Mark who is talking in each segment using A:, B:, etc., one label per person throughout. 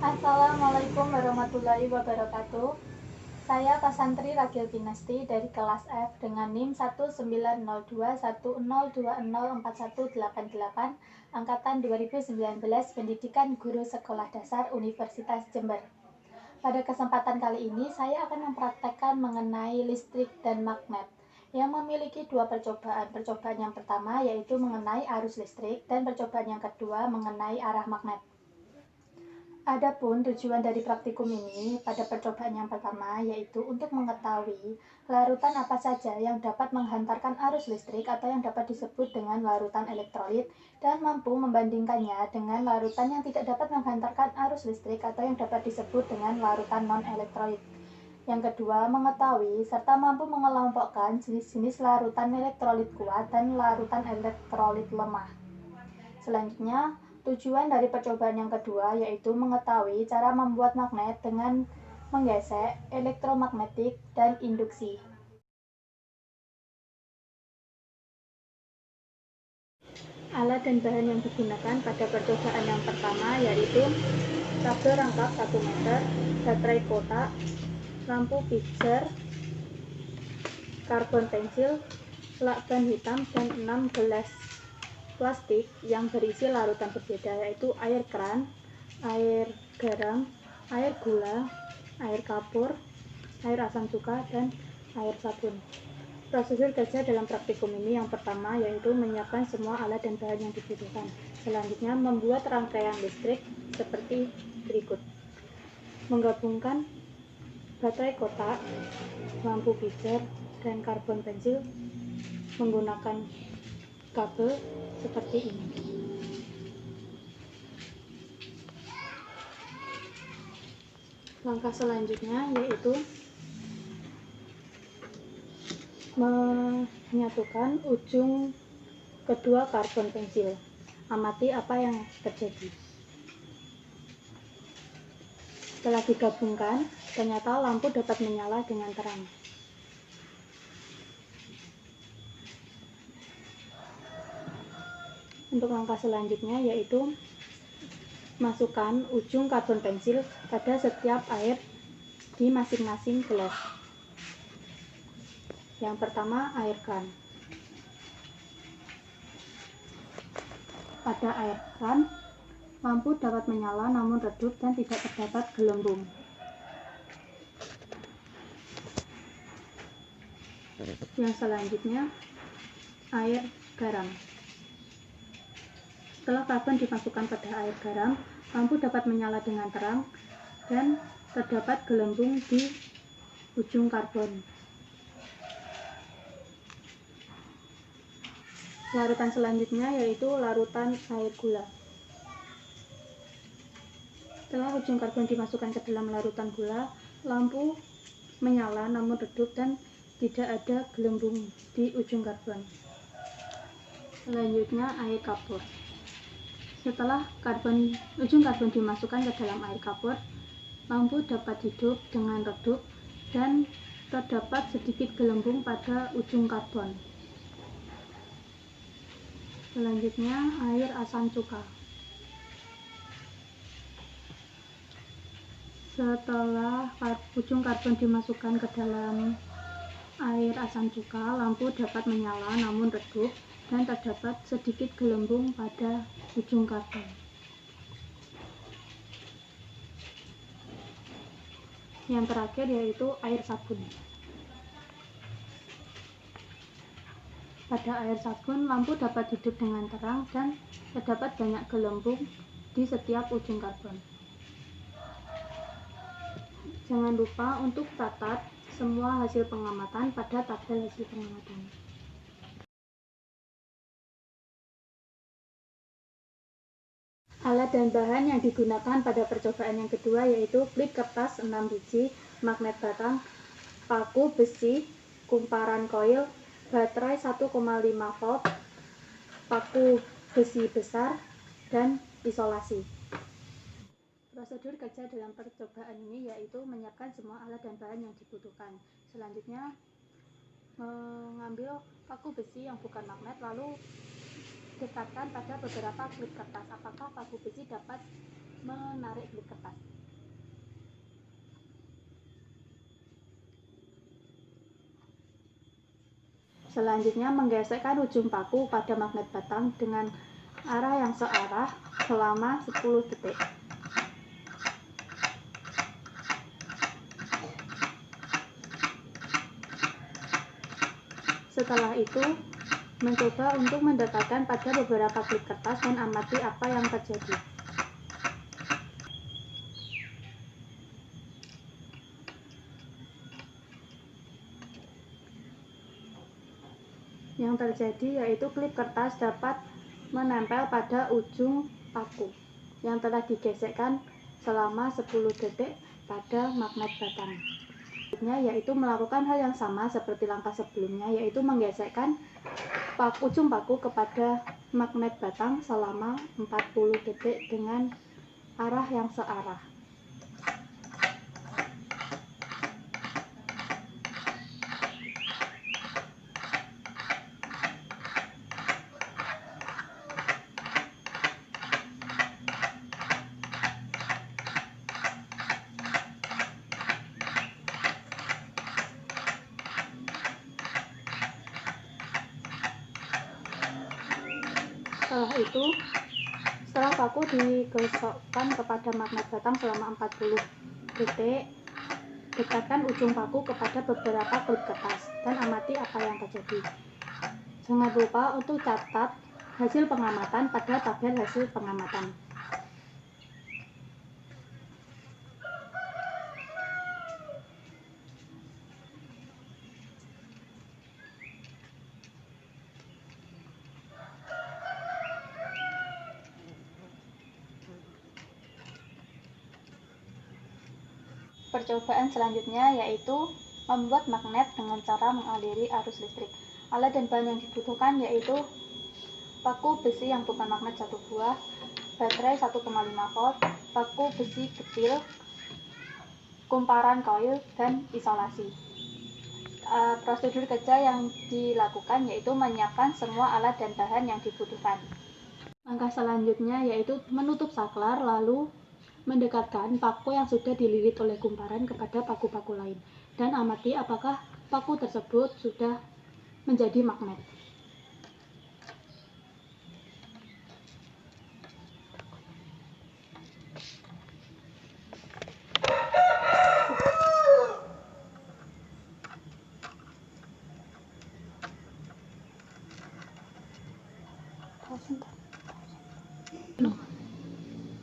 A: Assalamualaikum warahmatullahi wabarakatuh. Saya Pasantri Ragil Pinasti dari kelas F dengan NIM 19021020418 angkatan 2019 Pendidikan Guru Sekolah Dasar Universitas Jember. Pada kesempatan kali ini saya akan mempraktekkan mengenai listrik dan magnet yang memiliki dua percobaan. Percobaan yang pertama yaitu mengenai arus listrik dan percobaan yang kedua mengenai arah magnet. Adapun tujuan dari praktikum ini pada percobaan yang pertama yaitu untuk mengetahui larutan apa saja yang dapat menghantarkan arus listrik atau yang dapat disebut dengan larutan elektrolit dan mampu membandingkannya dengan larutan yang tidak dapat menghantarkan arus listrik atau yang dapat disebut dengan larutan non-elektrolit. Yang kedua, mengetahui serta mampu mengelompokkan jenis-jenis larutan elektrolit kuat dan larutan elektrolit lemah. Selanjutnya, tujuan dari percobaan yang kedua yaitu mengetahui cara membuat magnet dengan menggesek, elektromagnetik, dan induksi. Alat dan bahan yang digunakan pada percobaan yang pertama yaitu kabel rangkap 1 meter, baterai kotak, lampu pijar, karbon pensil, lakban hitam, dan 6 gelas plastik yang berisi larutan berbeda yaitu air keran, air garam, air gula, air kapur, air asam cuka, dan air sabun. Prosedur kerja dalam praktikum ini yang pertama yaitu menyiapkan semua alat dan bahan yang dibutuhkan. Selanjutnya membuat rangkaian listrik seperti berikut. Menggabungkan baterai kotak, lampu pijar, dan karbon pensil menggunakan kabel seperti ini. Langkah selanjutnya yaitu menyatukan ujung kedua karbon pensil. Amati apa yang terjadi. Setelah digabungkan, ternyata lampu dapat menyala dengan terang. Untuk langkah selanjutnya yaitu masukkan ujung karbon pensil pada setiap air di masing-masing gelas. Yang pertama, air keran. Pada air keran, lampu dapat menyala namun redup dan tidak terdapat gelembung. Yang selanjutnya, air garam. Setelah karbon dimasukkan pada air garam, lampu dapat menyala dengan terang dan terdapat gelembung di ujung karbon. Larutan selanjutnya yaitu larutan air gula. Setelah ujung karbon dimasukkan ke dalam larutan gula, lampu menyala namun redup dan tidak ada gelembung di ujung karbon. Selanjutnya air kapur. Setelah ujung karbon dimasukkan ke dalam air kapur, lampu dapat hidup dengan redup dan terdapat sedikit gelembung pada ujung karbon. Selanjutnya air asam cuka. Setelah ujung karbon dimasukkan ke dalam air asam cuka, lampu dapat menyala namun redup dan terdapat sedikit gelembung pada ujung karbon. Yang terakhir yaitu air sabun. Pada air sabun, lampu dapat hidup dengan terang dan terdapat banyak gelembung di setiap ujung karbon. Jangan lupa untuk catat semua hasil pengamatan pada tabel hasil pengamatan. Alat dan bahan yang digunakan pada percobaan yang kedua yaitu klip kertas 6 biji, magnet batang, paku besi, kumparan koil, baterai 1,5 volt, paku besi besar, dan isolasi. Prosedur kerja dalam percobaan ini yaitu menyiapkan semua alat dan bahan yang dibutuhkan. Selanjutnya mengambil paku besi yang bukan magnet lalu dekatkan pada beberapa klip kertas. Apakah paku besi dapat menarik klip kertas. Selanjutnya menggesekkan ujung paku pada magnet batang dengan arah yang searah selama 10 detik. Setelah itu, mencoba untuk mendekatkan pada beberapa klip kertas dan amati apa yang terjadi. Yang terjadi yaitu klip kertas dapat menempel pada ujung paku yang telah digesekkan selama 10 detik pada magnet batang. Yaitu melakukan hal yang sama seperti langkah sebelumnya, yaitu menggesekkan ujung paku kepada magnet batang selama 40 detik dengan arah yang searah. Setelah paku digosokkan kepada magnet batang selama 40 detik, dekatkan ujung paku kepada beberapa klip kertas dan amati apa yang terjadi. Jangan lupa untuk catat hasil pengamatan pada tabel hasil pengamatan. Percobaan selanjutnya yaitu membuat magnet dengan cara mengaliri arus listrik. Alat dan bahan yang dibutuhkan yaitu paku besi yang bukan magnet 1 buah, baterai 1,5 volt, paku besi kecil, kumparan koil, dan isolasi. Prosedur kerja yang dilakukan yaitu menyiapkan semua alat dan bahan yang dibutuhkan. Langkah selanjutnya yaitu menutup saklar, lalu mendekatkan paku yang sudah dililit oleh kumparan kepada paku-paku lain dan amati apakah paku tersebut sudah menjadi magnet.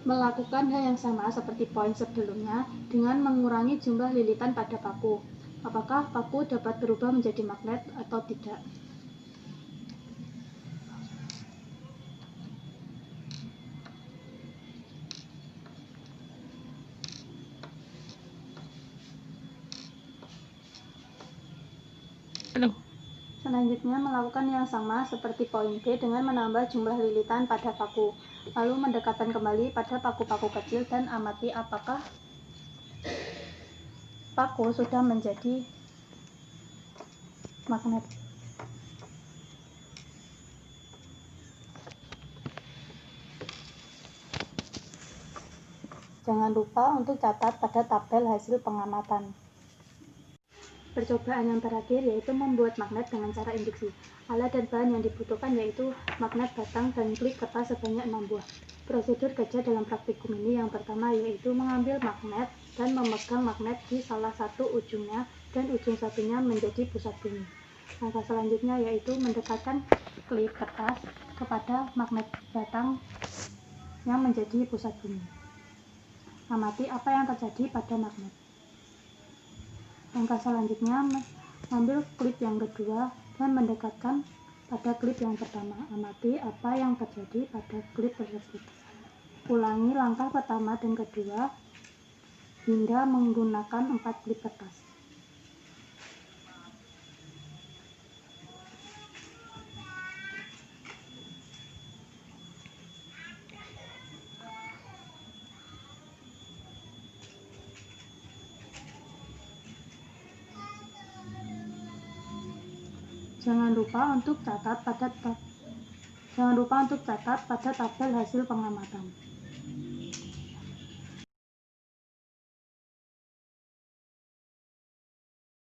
A: Melakukan hal yang sama seperti poin sebelumnya dengan mengurangi jumlah lilitan pada paku. Apakah paku dapat berubah menjadi magnet atau tidak? Selanjutnya melakukan yang sama seperti poin B dengan menambah jumlah lilitan pada paku, lalu mendekatkan kembali pada paku-paku kecil dan amati apakah paku sudah menjadi magnet. Jangan lupa untuk catat pada tabel hasil pengamatan. Percobaan yang terakhir yaitu membuat magnet dengan cara induksi. Alat dan bahan yang dibutuhkan yaitu magnet batang dan klip kertas sebanyak 6 buah. Prosedur kerja dalam praktikum ini yang pertama yaitu mengambil magnet dan memegang magnet di salah satu ujungnya dan ujung satunya menjadi pusat bumi. Langkah selanjutnya yaitu mendekatkan klip kertas kepada magnet batang yang menjadi pusat bumi. Amati apa yang terjadi pada magnet. Langkah selanjutnya, ambil klip yang kedua dan mendekatkan pada klip yang pertama. Amati apa yang terjadi pada klip tersebut. Ulangi langkah pertama dan kedua hingga menggunakan 4 klip kertas. Jangan lupa untuk catat pada tabel hasil pengamatan.